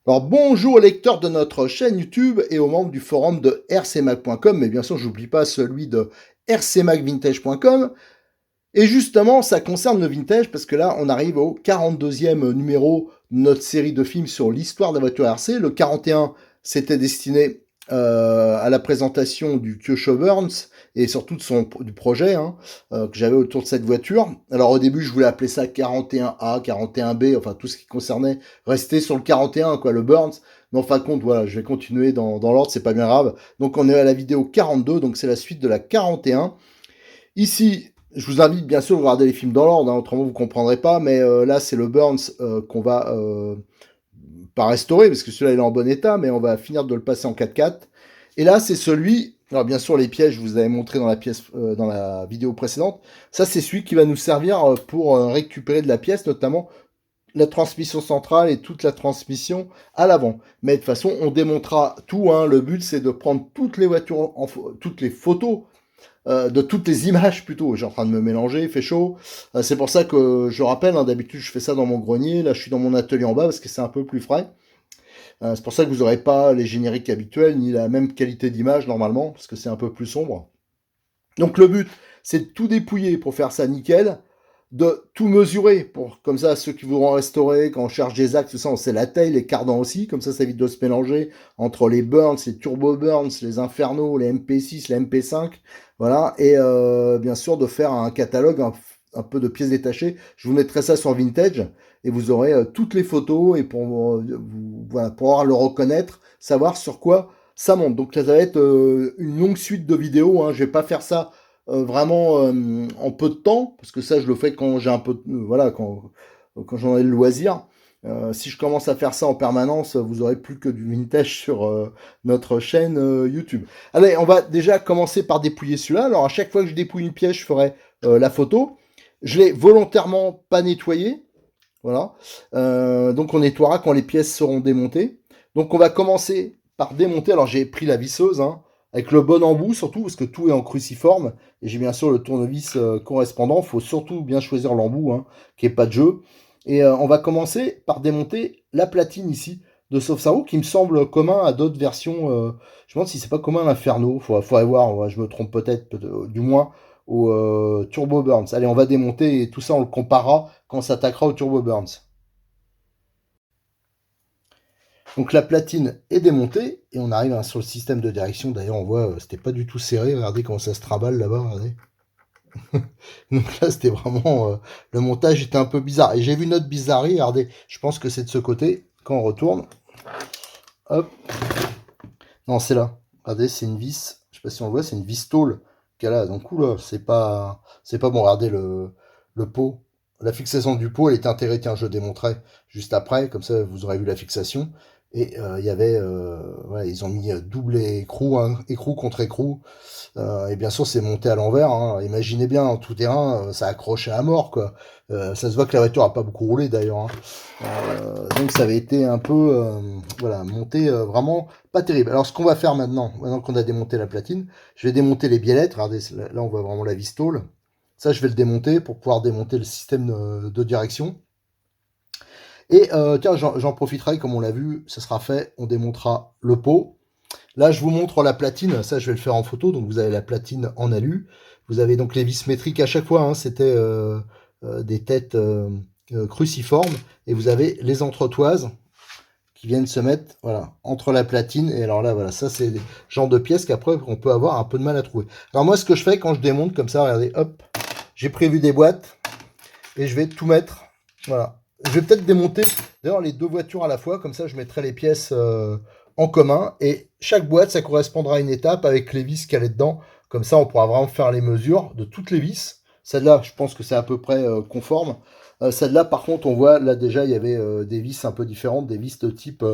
Alors bonjour aux lecteurs de notre chaîne YouTube et aux membres du forum de rcmac.com, mais bien sûr j'oublie pas celui de rcmacvintage.com. Et justement ça concerne le vintage parce que là on arrive au 42e numéro de notre série de films sur l'histoire de la voiture RC. Le 41 c'était destiné à la présentation du Kyosho Burns et surtout du projet que j'avais autour de cette voiture. Alors au début je voulais appeler ça 41A, 41B, enfin tout ce qui concernait rester sur le 41 quoi, le Burns. Mais en fin de compte voilà, je vais continuer dans l'ordre, c'est pas bien grave. Donc on est à la vidéo 42, donc c'est la suite de la 41. Ici, je vous invite bien sûr à regarder les films dans l'ordre, autrement vous comprendrez pas, mais là c'est le Burns qu'on va pas restauré, parce que celui-là il est en bon état, mais on va finir de le passer en 4x4. Et là, c'est celui, alors bien sûr les pièges, je vous avais montré dans la vidéo précédente, ça c'est celui qui va nous servir pour récupérer de la pièce, notamment la transmission centrale et toute la transmission à l'avant. Mais de toute façon, on démontera tout, le but c'est de prendre toutes les voitures, toutes les photos, de toutes les images plutôt, j'ai en train de me mélanger, il fait chaud. C'est pour ça que je rappelle, d'habitude je fais ça dans mon grenier, là je suis dans mon atelier en bas parce que c'est un peu plus frais. C'est pour ça que vous n'aurez pas les génériques habituels, ni la même qualité d'image normalement, parce que c'est un peu plus sombre. Donc le but, c'est de tout dépouiller pour faire ça nickel, de tout mesurer, pour comme ça, ceux qui voudront restaurer, quand on cherche des axes, tout ça, on sait la taille, les cardans aussi, comme ça évite de se mélanger entre les Burns, les Turbo Burns, les Inferno, les MP6, les MP5, voilà, et bien sûr de faire un catalogue, un peu de pièces détachées. Je vous mettrai ça sur Vintage, et vous aurez toutes les photos, et voilà, pour pouvoir le reconnaître, savoir sur quoi ça monte. Donc ça va être une longue suite de vidéos, je vais pas faire ça vraiment en peu de temps, parce que ça je le fais quand j'ai un peu voilà, quand j'en ai le loisir. Si je commence à faire ça en permanence, vous aurez plus que du vintage sur notre chaîne YouTube. Allez, on va déjà commencer par dépouiller celui-là. Alors à chaque fois que je dépouille une pièce, je ferai la photo. Je l'ai volontairement pas nettoyé. Voilà. Donc on nettoiera quand les pièces seront démontées. Donc on va commencer par démonter. Alors j'ai pris la visseuse, avec le bon embout surtout, parce que tout est en cruciforme. Et j'ai bien sûr le tournevis correspondant. Il faut surtout bien choisir l'embout, qu'il n'y ait pas de jeu. Et on va commencer par démonter la platine ici de Sauf-Sarou, qui me semble commun à d'autres versions. Je me demande si c'est pas commun à l'Inferno. Faudrait voir, je me trompe peut-être, du moins au Turbo Burns. Allez, on va démonter et tout ça on le comparera quand on s'attaquera au Turbo Burns. Donc la platine est démontée et on arrive sur le système de direction. D'ailleurs, on voit, c'était pas du tout serré. Regardez comment ça se traballe là-bas. Regardez. Donc là, c'était vraiment... le montage était un peu bizarre. Et j'ai vu une autre bizarrerie. Regardez, je pense que c'est de ce côté. Quand on retourne. Hop. Non, c'est là. Regardez, c'est une vis. Je sais pas si on le voit, c'est une vis tôle qu'elle a. Donc, oula, c'est pas bon. Regardez le pot. La fixation du pot, elle est intégrée. Tiens, je démontrerai juste après. Comme ça, vous aurez vu la fixation. Et il y avait... voilà, ils ont mis double écrou, écrou contre écrou. Et bien sûr, c'est monté à l'envers. Imaginez bien, en tout terrain, ça accroche à mort, quoi. Ça se voit que la voiture a pas beaucoup roulé, d'ailleurs. Donc, ça avait été un peu, voilà, monté vraiment pas terrible. Alors, ce qu'on va faire maintenant qu'on a démonté la platine, je vais démonter les biellettes. Regardez, là, on voit vraiment la vis tôle. Ça, je vais le démonter pour pouvoir démonter le système de direction. Et tiens, j'en profiterai, comme on l'a vu, ça sera fait. On démontera le pot. Là, je vous montre la platine. Ça, je vais le faire en photo. Donc, vous avez la platine en alu. Vous avez donc les vis métriques à chaque fois. C'était des têtes cruciformes. Et vous avez les entretoises qui viennent se mettre voilà, entre la platine. Et alors là, voilà, ça, c'est des genres de pièces qu'après, on peut avoir un peu de mal à trouver. Alors moi, ce que je fais quand je démonte comme ça, regardez, hop, j'ai prévu des boîtes. Et je vais tout mettre. Voilà. Je vais peut-être démonter d'ailleurs les deux voitures à la fois, comme ça je mettrai les pièces en commun, et chaque boîte ça correspondra à une étape avec les vis qu'elle est dedans, comme ça on pourra vraiment faire les mesures de toutes les vis. Celle-là je pense que c'est à peu près conforme. Celle-là par contre on voit, là déjà il y avait des vis un peu différentes, des vis de type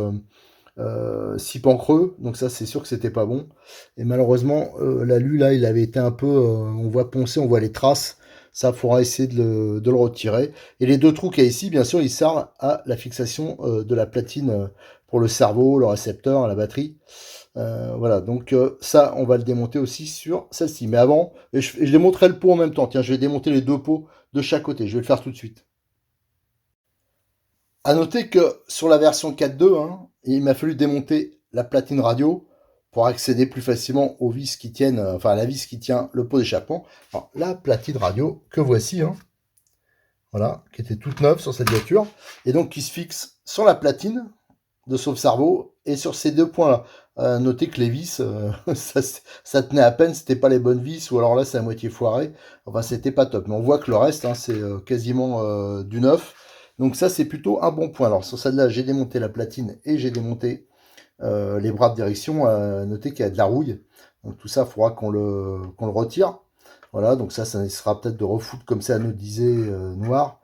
6 pans creux, donc ça c'est sûr que c'était pas bon. Et malheureusement l'alu là il avait été un peu, on voit poncer, on voit les traces. Ça, il faudra essayer de le retirer. Et les deux trous qu'il y a ici, bien sûr, ils servent à la fixation de la platine pour le cerveau, le récepteur, la batterie. Voilà, donc ça, on va le démonter aussi sur celle-ci. Mais avant, je démonterai le pot en même temps. Tiens, je vais démonter les deux pots de chaque côté. Je vais le faire tout de suite. À noter que sur la version 4.2, Et il m'a fallu démonter la platine radio pour accéder plus facilement aux vis qui tiennent, enfin à la vis qui tient le pot d'échappement. Alors, la platine radio que voici, hein, voilà, qui était toute neuve sur cette voiture, et donc qui se fixe sur la platine de sauve-cerveau et sur ces deux points-là. Notez que les vis, ça tenait à peine, c'était pas les bonnes vis, ou alors là c'est à moitié foiré. Enfin, c'était pas top. Mais on voit que le reste, hein, c'est quasiment du neuf. Donc ça, c'est plutôt un bon point. Alors sur celle-là, j'ai démonté la platine et j'ai démonté les bras de direction. Notez qu'il y a de la rouille. Donc tout ça, il faudra qu'on le retire. Voilà, donc ça sera peut-être de refoutre comme ça anodisé noir.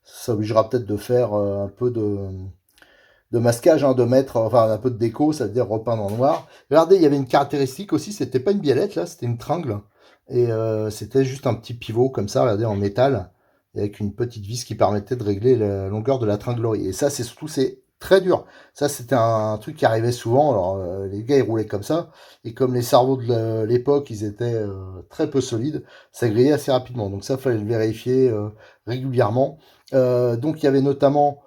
Ça obligera peut-être de faire un peu de masquage, hein, de mettre enfin un peu de déco, ça veut dire repeindre en noir. Regardez, il y avait une caractéristique aussi, c'était pas une biellette là, c'était une tringle. Et c'était juste un petit pivot comme ça, regardez, en métal, avec une petite vis qui permettait de régler la longueur de la tringlerie. Et ça, c'est surtout, c'est très dur. Ça, c'était un truc qui arrivait souvent. Alors, les gars, ils roulaient comme ça. Et comme les cerveaux de l'époque, ils étaient très peu solides, ça grillait assez rapidement. Donc ça, il fallait le vérifier régulièrement. Donc, il y avait notamment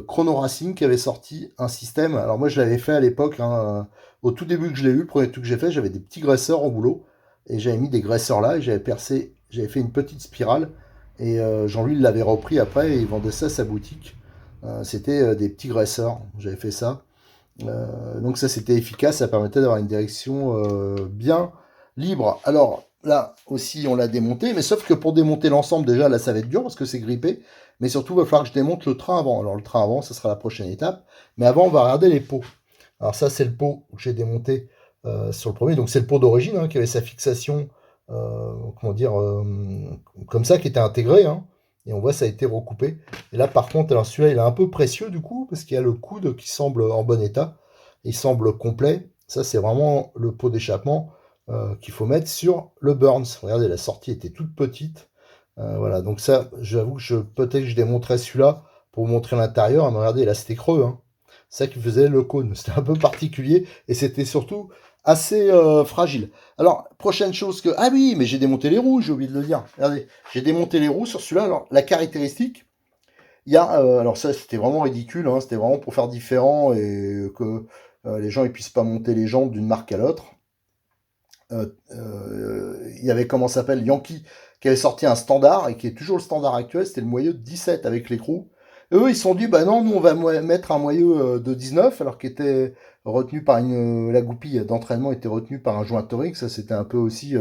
Chrono Racing qui avait sorti un système. Alors, moi, je l'avais fait à l'époque, hein, au tout début que je l'ai eu, le premier truc que j'ai fait, j'avais des petits graisseurs au boulot. Et j'avais mis des graisseurs là, et j'avais percé, j'avais fait une petite spirale. Et Jean-Louis l'avait repris après, et il vendait ça à sa boutique. C'était des petits graisseurs, j'avais fait ça. Donc ça c'était efficace, ça permettait d'avoir une direction bien libre. Alors là aussi on l'a démonté, mais sauf que pour démonter l'ensemble déjà là ça va être dur parce que c'est grippé, mais surtout il va falloir que je démonte le train avant. Alors le train avant ça sera la prochaine étape, mais avant on va regarder les pots. Alors ça c'est le pot que j'ai démonté sur le premier, donc c'est le pot d'origine hein, qui avait sa fixation, comment dire, comme ça qui était intégré, hein. Et on voit ça a été recoupé. Et là par contre, alors celui-là il est un peu précieux du coup, parce qu'il y a le coude qui semble en bon état. Il semble complet. Ça c'est vraiment le pot d'échappement qu'il faut mettre sur le Burns. Regardez, la sortie était toute petite. Voilà, donc ça, j'avoue que peut-être que je démontrerai celui-là pour vous montrer l'intérieur. Mais regardez, là c'était creux, hein. C'est ça qui faisait le cône. C'était un peu particulier et c'était surtout assez fragile. Alors, prochaine chose que... Ah oui, mais j'ai démonté les roues, j'ai oublié de le dire. Regardez, j'ai démonté les roues sur celui-là. Alors, la caractéristique, il y a... alors ça, c'était vraiment ridicule, hein, c'était vraiment pour faire différent et que les gens ne puissent pas monter les jambes d'une marque à l'autre. Il y avait, comment ça s'appelle, Yankee, qui avait sorti un standard, et qui est toujours le standard actuel, c'était le moyeu de 17 avec l'écrou. Eux, ils se sont dit, bah non, nous, on va mettre un moyeu de 19, alors qu'il était retenu par la goupille d'entraînement était retenue par un joint torique, ça c'était un peu aussi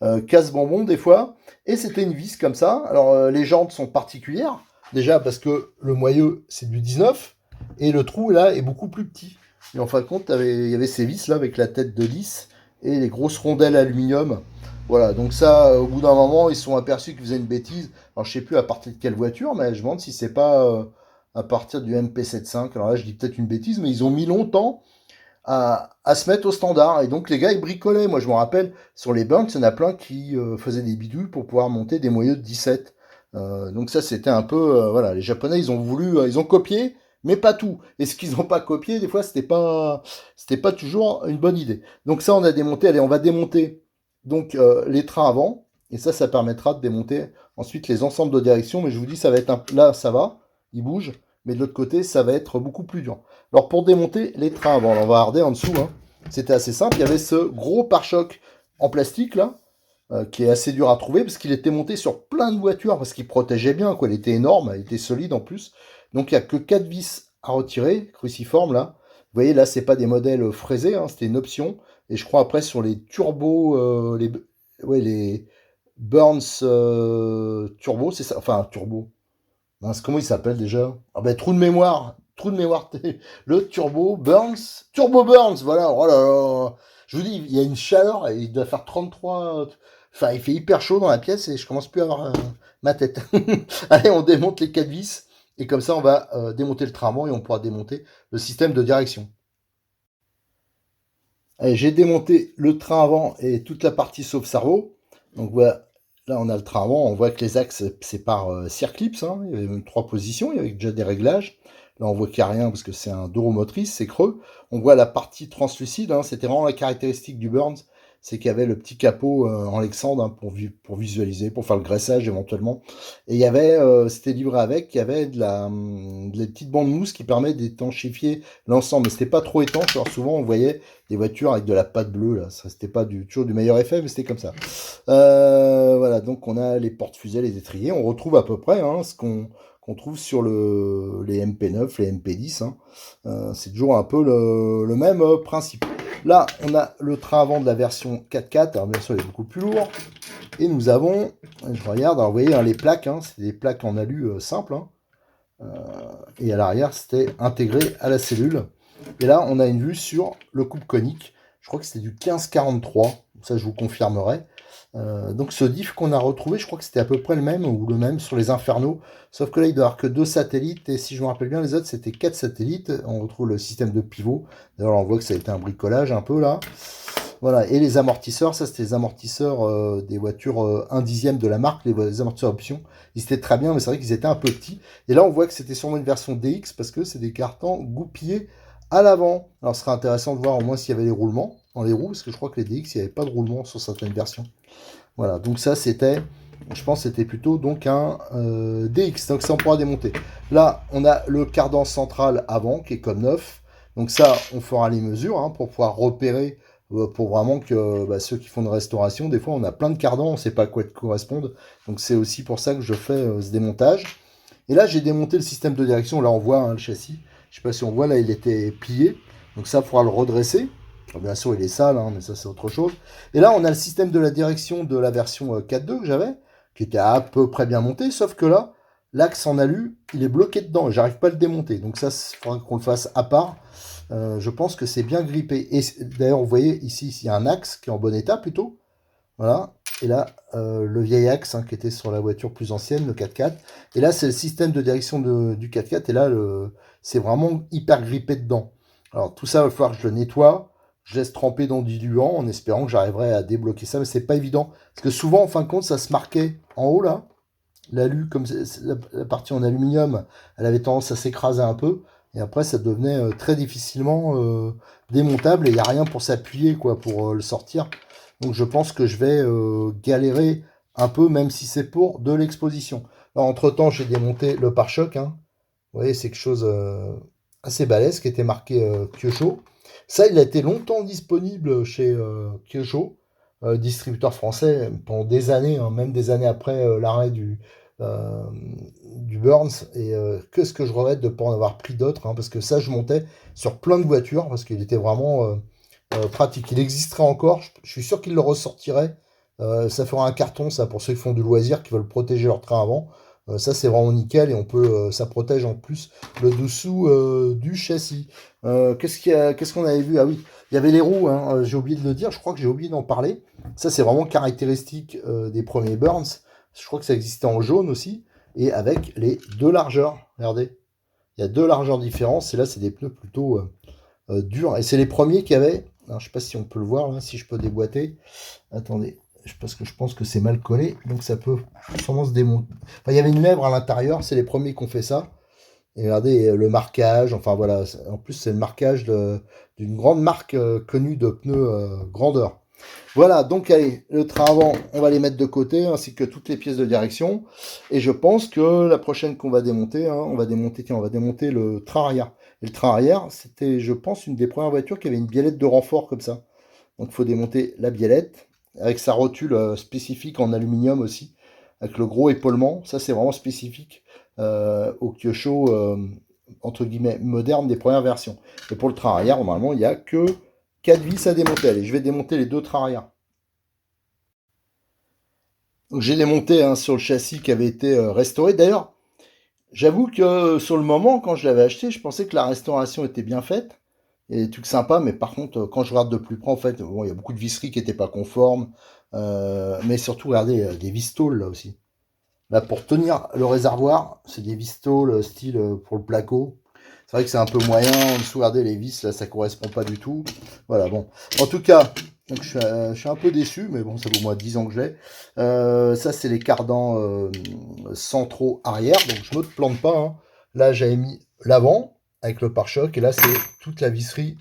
casse-bonbon des fois, et c'était une vis comme ça. Alors les jantes sont particulières, déjà parce que le moyeu c'est du 19, et le trou là est beaucoup plus petit. Et en fin de compte, il y avait ces vis là avec la tête de lisse, et les grosses rondelles aluminium. Voilà, donc ça, au bout d'un moment, ils se sont aperçus qu'ils faisaient une bêtise. Alors, je sais plus à partir de quelle voiture, mais je me demande si c'est pas à partir du MP75. Alors là, je dis peut-être une bêtise, mais ils ont mis longtemps à se mettre au standard. Et donc, les gars, ils bricolaient. Moi, je me rappelle, sur les banks, il y en a plein qui faisaient des bidules pour pouvoir monter des moyeux de 17. Donc ça, c'était un peu... voilà, les Japonais, ils ont voulu... ils ont copié, mais pas tout. Et ce qu'ils n'ont pas copié, des fois, c'était pas toujours une bonne idée. Donc ça, on a démonté. Allez, on va démonter donc les trains avant. Et ça permettra de démonter ensuite les ensembles de direction. Mais je vous dis, ça va être là, ça va, il bouge. Mais de l'autre côté, ça va être beaucoup plus dur. Alors pour démonter les trains avant, on va regarder en dessous. Hein. C'était assez simple. Il y avait ce gros pare-choc en plastique là, qui est assez dur à trouver parce qu'il était monté sur plein de voitures parce qu'il protégeait bien. Quoi. Il était énorme, il était solide en plus. Donc il n'y a que 4 vis à retirer, cruciformes là. Vous voyez là, c'est pas des modèles fraisés, hein, c'était une option. Et je crois après sur les turbos, les Burns turbo, c'est ça. Enfin turbo. Mince, comment il s'appelle déjà? Ah ben trou de mémoire. Trou de mémoire. Le Turbo Burns. Turbo Burns, voilà. Oh là là. Je vous dis, il y a une chaleur, et il doit faire 33. Enfin, il fait hyper chaud dans la pièce et je commence plus à avoir ma tête. Allez, on démonte les 4 vis. Et comme ça, on va démonter le train avant et on pourra démonter le système de direction. Allez, j'ai démonté le train avant et toute la partie sauf cerveau. Donc voilà. Là, on a le train avant, on voit que les axes, c'est par circlips, hein. Il y avait même 3 positions, il y avait déjà des réglages. Là, on voit qu'il n'y a rien parce que c'est un deux roues motrices, c'est creux. On voit la partie translucide, hein. C'était vraiment la caractéristique du Burns. c'est qu'il y avait le petit capot en Lexandre, hein, pour visualiser, pour faire le graissage éventuellement. Et il y avait, c'était livré avec, il y avait de la petite bande mousse qui permet d'étanchéifier l'ensemble. Mais c'était pas trop étanche, alors souvent on voyait des voitures avec de la pâte bleue, là. Ça, c'était pas toujours du meilleur effet, mais c'était comme ça. Voilà, donc on a les porte-fusées, les étriers. On retrouve à peu près, hein, ce qu'on trouve sur les MP9, les MP10. Hein. C'est toujours un peu le même principe. Là, on a le train avant de la version 4x4. Alors bien sûr, il est beaucoup plus lourd. Et nous avons, je regarde, alors vous voyez, hein, les plaques, hein, c'est des plaques en alu simples. Hein. Et à l'arrière, c'était intégré à la cellule. Et là, on a une vue sur le coupe conique. Je crois que c'était du 1543. Ça, je vous confirmerai. Donc ce diff qu'on a retrouvé, je crois que c'était à peu près le même ou le même sur les Infernaux. Sauf que là, il doit y avoir que 2 satellites. Et si je me rappelle bien, les autres, c'était 4 satellites. On retrouve le système de pivot. D'ailleurs, on voit que ça a été un bricolage un peu là. Voilà, et les amortisseurs, ça c'était les amortisseurs des voitures 1/10 de la marque, les amortisseurs options. Ils étaient très bien, mais c'est vrai qu'ils étaient un peu petits. Et là, on voit que c'était sûrement une version DX parce que c'est des cartons goupillés à l'avant. Alors, ce serait intéressant de voir au moins s'il y avait les roulements dans les roues, parce que je crois que les DX, il n'y avait pas de roulement sur certaines versions. Voilà, donc ça c'était, je pense que c'était plutôt donc un DX, donc ça on pourra démonter. Là, on a le cardan central avant qui est comme neuf. Donc ça, on fera les mesures hein, pour pouvoir repérer pour vraiment que ceux qui font de restauration, des fois on a plein de cardans, on ne sait pas à quoi ils correspondent. Donc c'est aussi pour ça que je fais ce démontage. Et là j'ai démonté le système de direction, là on voit hein, le châssis. Je ne sais pas si on voit, là il était plié. Donc ça, il faudra le redresser. Alors, bien sûr il est sale, hein, mais ça c'est autre chose. Et là on a le système de la direction de la version 4.2 que j'avais, qui était à peu près bien monté, sauf que là, l'axe en alu, il est bloqué dedans et j'arrive pas à le démonter. Donc ça, il faudra qu'on le fasse à part. Je pense que c'est bien grippé. Et d'ailleurs, vous voyez ici, il y a un axe qui est en bon état plutôt. Voilà. Et là, le vieil axe hein, qui était sur la voiture plus ancienne, le 4x4. Et là, c'est le système de direction du 4x4. Et là, c'est vraiment hyper grippé dedans. Alors tout ça, il va falloir que je le nettoie. Je laisse tremper dans du diluant en espérant que j'arriverai à débloquer ça. Mais c'est pas évident. Parce que souvent, en fin de compte, ça se marquait en haut là. L'alu, comme la partie en aluminium, elle avait tendance à s'écraser un peu. Et après, ça devenait très difficilement démontable. Et il n'y a rien pour s'appuyer, quoi, pour le sortir. Donc, je pense que je vais galérer un peu, même si c'est pour de l'exposition. Alors, entre-temps, j'ai démonté le pare-choc. Hein. Vous voyez, c'est quelque chose assez balèze qui était marqué Kyosho. Ça, il a été longtemps disponible chez Kyosho, distributeur français, pendant des années, hein, même des années après l'arrêt du Burns. Et que ce que je regrette de ne pas en avoir pris d'autres, hein, parce que ça, je montais sur plein de voitures, parce qu'il était vraiment pratique. Il existerait encore, je suis sûr qu'il le ressortirait. Ça fera un carton, ça, pour ceux qui font du loisir, qui veulent protéger leur train avant. Ça, c'est vraiment nickel et on peut, ça protège en plus le dessous du châssis. Qu'est-ce qu'on avait vu? Ah oui, il y avait les roues, hein, j'ai oublié de le dire, je crois que j'ai oublié d'en parler. Ça, c'est vraiment caractéristique des premiers Burns. Je crois que ça existait en jaune aussi, et avec les deux largeurs. Regardez, il y a deux largeurs différentes, et là, c'est des pneus plutôt durs. Et c'est les premiers qui avaient, alors, je ne sais pas si on peut le voir, là, si je peux déboîter. Attendez, parce que je pense que c'est mal collé, donc ça peut sûrement se démonter. Enfin, il y avait une lèvre à l'intérieur, c'est les premiers qui ont fait ça. Et regardez le marquage, enfin voilà, en plus c'est le marquage d'une grande marque connue de pneus grandeur. Voilà, donc allez, le train avant, on va les mettre de côté, ainsi que toutes les pièces de direction. Et je pense que la prochaine qu'on va démonter, hein, on va démonter le train arrière. Et le train arrière, c'était, je pense, une des premières voitures qui avait une biellette de renfort comme ça. Donc il faut démonter la biellette, avec sa rotule spécifique en aluminium aussi, avec le gros épaulement. Ça, c'est vraiment spécifique au Kyosho, entre guillemets, moderne des premières versions. Et pour le train arrière, normalement, il n'y a que 4 vis à démonter. Allez, je vais démonter les deux trains arrière. Donc j'ai démonté hein, sur le châssis qui avait été restauré. D'ailleurs, j'avoue que sur le moment, quand je l'avais acheté, je pensais que la restauration était bien faite. Et des trucs sympas, mais par contre, quand je regarde de plus près, en fait, bon, il y a beaucoup de visseries qui n'étaient pas conformes. Mais surtout, regardez, des vistôles là aussi. Là, pour tenir le réservoir, c'est des vistôles style pour le placo. C'est vrai que c'est un peu moyen. En dessous, regardez, les vis, là, ça correspond pas du tout. Voilà, bon. En tout cas, donc, je suis un peu déçu, mais bon, ça vaut moins 10 ans que je l'ai. Ça, c'est les cardans centraux arrière. Donc, je ne me plante pas. Hein. Là, j'avais mis l'avant avec le pare-choc. Et là, c'est toute la visserie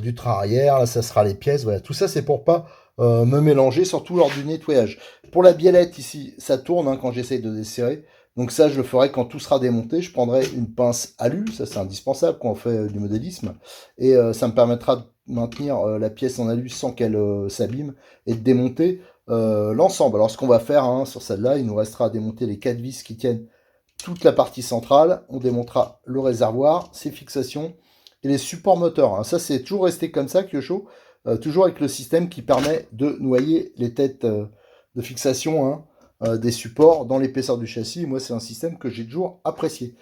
du train arrière. Là, ça sera les pièces. Voilà, tout ça, c'est pour pas me mélanger, surtout lors du nettoyage. Pour la biellette ici, ça tourne hein, quand j'essaye de desserrer. Donc ça, je le ferai quand tout sera démonté. Je prendrai une pince alu, ça c'est indispensable quand on fait du modélisme. Et ça me permettra de maintenir la pièce en alu sans qu'elle s'abîme et de démonter l'ensemble. Alors ce qu'on va faire hein, sur celle-là, il nous restera à démonter les 4 vis qui tiennent toute la partie centrale. On démontera le réservoir, ses fixations et les supports moteurs. Hein. Ça c'est toujours resté comme ça, Kyosho. Toujours avec le système qui permet de noyer les têtes de fixation des supports dans l'épaisseur du châssis. Moi, c'est un système que j'ai toujours apprécié.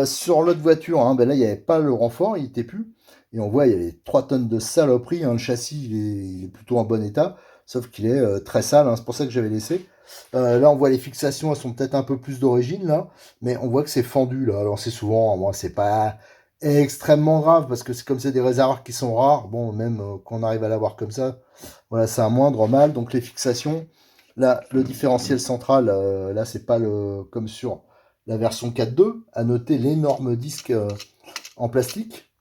Sur l'autre voiture, hein, ben là, il n'y avait pas le renfort, il n'était plus. Et on voit, il y avait 3 tonnes de saloperie. Hein. Le châssis, il est plutôt en bon état, sauf qu'il est très sale. Hein. C'est pour ça que j'avais laissé. Là, on voit les fixations, elles sont peut-être un peu plus d'origine, là. Mais on voit que c'est fendu, là. Alors, c'est souvent, moi, c'est pas extrêmement grave parce que c'est comme c'est des réservoirs qui sont rares, bon même qu'on arrive à l'avoir comme ça, voilà c'est un moindre mal. Donc les fixations, là le différentiel central, là c'est pas le comme sur la version 4.2, à noter l'énorme disque en plastique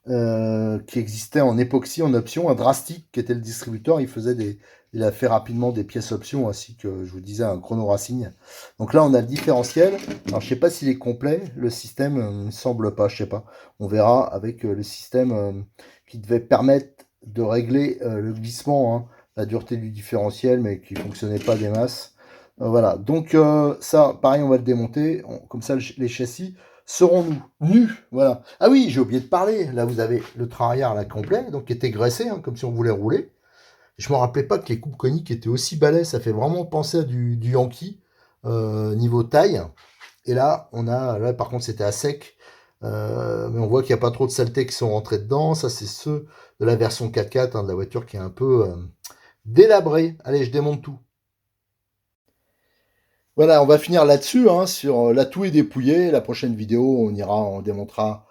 qui existait en époxy en option, un Drastic qui était le distributeur, il a fait rapidement des pièces options ainsi que je vous disais un chrono racing. Donc là on a le différentiel. Alors je sais pas s'il est complet, le système ne me semble pas, je sais pas. On verra avec le système qui devait permettre de régler le glissement, hein, la dureté du différentiel, mais qui fonctionnait pas des masses. Voilà, donc ça pareil on va le démonter, comme ça les châssis serons-nous nus, voilà. Ah oui, j'ai oublié de parler. Là, vous avez le train arrière là complet, donc qui était graissé, hein, comme si on voulait rouler. Je me rappelais pas que les coupes coniques étaient aussi balais. Ça fait vraiment penser à du Yankee niveau taille. Et là, là par contre, c'était à sec. Mais on voit qu'il n'y a pas trop de saletés qui sont rentrées dedans. Ça, c'est ceux de la version 4x4 hein, de la voiture qui est un peu délabrée. Allez, je démonte tout. Voilà, on va finir là-dessus, hein, sur là tout est dépouillé. La prochaine vidéo, on démontera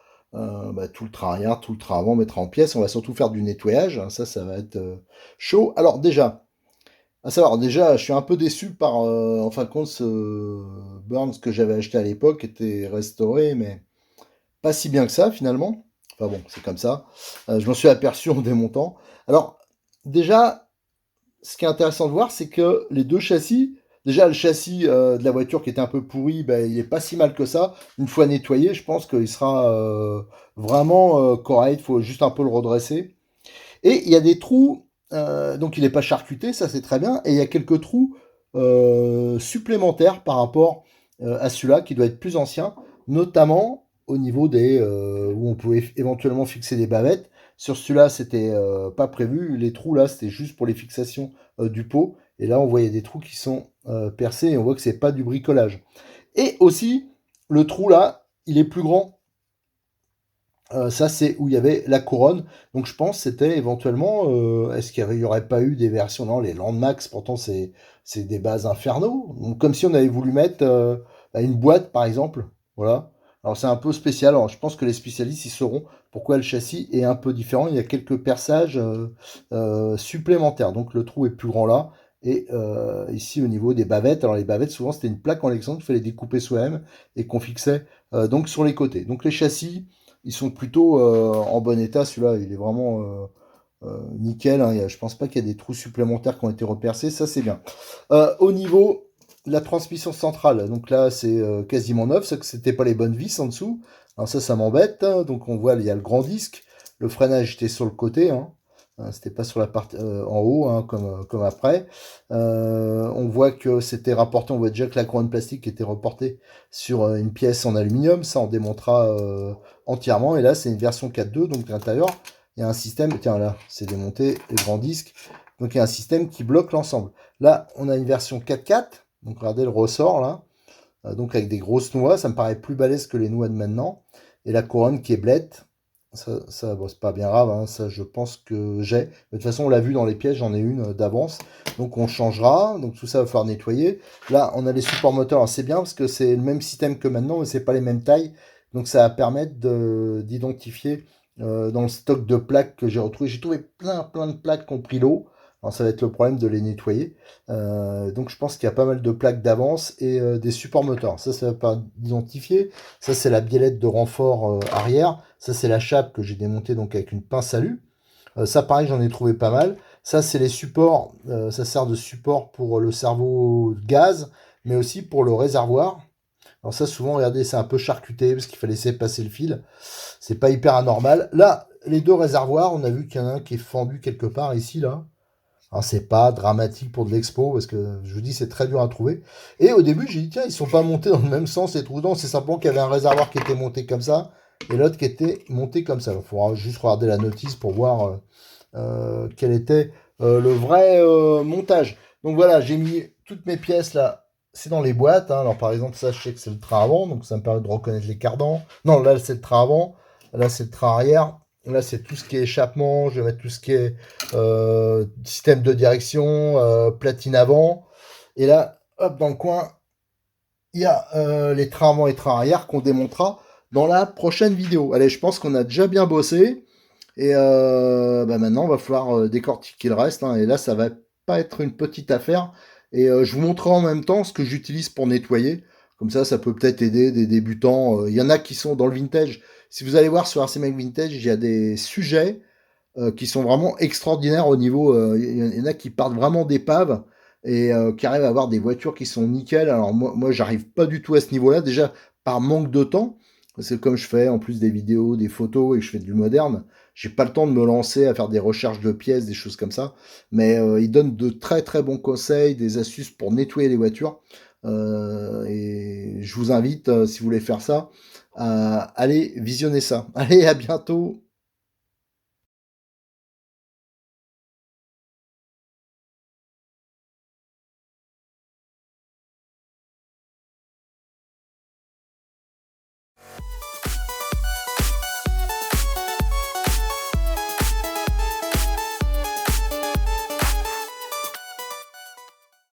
tout le train arrière, tout le train avant, on mettra en pièces. On va surtout faire du nettoyage, hein, ça va être chaud. Alors déjà, à savoir, déjà, je suis un peu déçu par, en fin de compte, ce Burns que j'avais acheté à l'époque était restauré, mais pas si bien que ça finalement. Enfin bon, c'est comme ça. Je m'en suis aperçu en démontant. Alors déjà, ce qui est intéressant de voir, c'est que les deux châssis, déjà le châssis de la voiture qui était un peu pourri, ben, il est pas si mal que ça. Une fois nettoyé, je pense qu'il sera vraiment correct. Il faut juste un peu le redresser. Et il y a des trous, donc il n'est pas charcuté, ça c'est très bien. Et il y a quelques trous supplémentaires par rapport à celui-là qui doit être plus ancien, notamment au niveau des où on pouvait éventuellement fixer des bavettes. Sur celui-là, c'était pas prévu. Les trous là, c'était juste pour les fixations du pot. Et là, on voyait des trous qui sont percés et on voit que c'est pas du bricolage. Et aussi, le trou là, il est plus grand. Ça, c'est où il y avait la couronne. Donc, je pense que c'était éventuellement. Est-ce qu'il y aurait pas eu des versions? Non, les Landmax, pourtant, c'est des bases infernaux. Donc, comme si on avait voulu mettre une boîte, par exemple. Voilà. Alors, c'est un peu spécial. Alors, je pense que les spécialistes, ils sauront pourquoi le châssis est un peu différent. Il y a quelques perçages supplémentaires. Donc, le trou est plus grand là. Et ici, au niveau des bavettes, alors les bavettes, souvent, c'était une plaque en Alexandre qu'il fallait découper soi-même et qu'on fixait donc sur les côtés. Donc, les châssis ils sont plutôt en bon état. Celui-là, il est vraiment nickel. Hein. Je pense pas qu'il y a des trous supplémentaires qui ont été repercés. Ça, c'est bien. Au niveau de la transmission centrale, donc là, c'est quasiment neuf. C'est que c'était pas les bonnes vis en dessous. Alors ça m'embête. Hein. Donc on voit, il y a le grand disque. Le freinage était sur le côté. Hein. C'était pas sur la partie en haut, hein, comme après. On voit que c'était rapporté, on voit déjà que la couronne plastique était reportée sur une pièce en aluminium. Ça, on démontrera entièrement. Et là, c'est une version 4.2, donc à l'intérieur, il y a un système. Tiens, là, c'est démonté, le grand disque. Donc, il y a un système qui bloque l'ensemble. Là, on a une version 4.4. Donc, regardez le ressort, là. Donc, avec des grosses noix. Ça me paraît plus balèze que les noix de maintenant. Et la couronne qui est blette. Ça bon, c'est pas bien grave, hein, ça je pense que j'ai. De toute façon, on l'a vu dans les pièces, j'en ai une d'avance. Donc on changera, donc tout ça va falloir nettoyer. Là, on a les supports moteurs, c'est bien parce que c'est le même système que maintenant, mais c'est pas les mêmes tailles. Donc ça va permettre d'identifier dans le stock de plaques que j'ai retrouvé. J'ai trouvé plein de plaques qui ont pris l'eau. Alors ça va être le problème de les nettoyer. Donc je pense qu'il y a pas mal de plaques d'avance et des supports moteurs. Ça va pas identifier. Ça c'est la biellette de renfort arrière. Ça c'est la chape que j'ai démontée donc avec une pince alu. Ça pareil j'en ai trouvé pas mal. Ça, c'est les supports. Ça sert de support pour le cerveau gaz, mais aussi pour le réservoir. Alors ça, souvent, regardez, c'est un peu charcuté parce qu'il fallait laisser passer le fil. C'est pas hyper anormal. Là, les deux réservoirs, on a vu qu'il y en a un qui est fendu quelque part ici, là. Alors, c'est pas dramatique pour de l'expo parce que je vous dis, c'est très dur à trouver. Et au début, j'ai dit, tiens, ils sont pas montés dans le même sens, les trous dedans. C'est simplement qu'il y avait un réservoir qui était monté comme ça et l'autre qui était monté comme ça. Il faudra juste regarder la notice pour voir quel était le vrai montage. Donc voilà, j'ai mis toutes mes pièces là. C'est dans les boîtes. Hein. Alors par exemple, ça, je sais que c'est le train avant, donc ça me permet de reconnaître les cardans. Non, là, c'est le train avant. Là, c'est le train arrière. Là, c'est tout ce qui est échappement. Je vais mettre tout ce qui est système de direction, platine avant. Et là, hop, dans le coin, il y a les trains avant et trains arrière qu'on démontera dans la prochaine vidéo. Allez, je pense qu'on a déjà bien bossé. Et maintenant, il va falloir décortiquer le reste. Hein, et là, ça va pas être une petite affaire. Et je vous montrerai en même temps ce que j'utilise pour nettoyer. Comme ça peut peut-être aider des débutants. Il y en a qui sont dans le vintage. Si vous allez voir sur RC Mag Vintage, il y a des sujets qui sont vraiment extraordinaires au niveau. Il y en a qui partent vraiment d'épave et qui arrivent à avoir des voitures qui sont nickel. Alors moi j'arrive pas du tout à ce niveau-là. Déjà par manque de temps. Parce que comme je fais en plus des vidéos, des photos et que je fais du moderne, j'ai pas le temps de me lancer à faire des recherches de pièces, des choses comme ça. Mais il donne de très très bons conseils, des astuces pour nettoyer les voitures. Et je vous invite, si vous voulez faire ça, à aller visionner ça. Allez, à bientôt!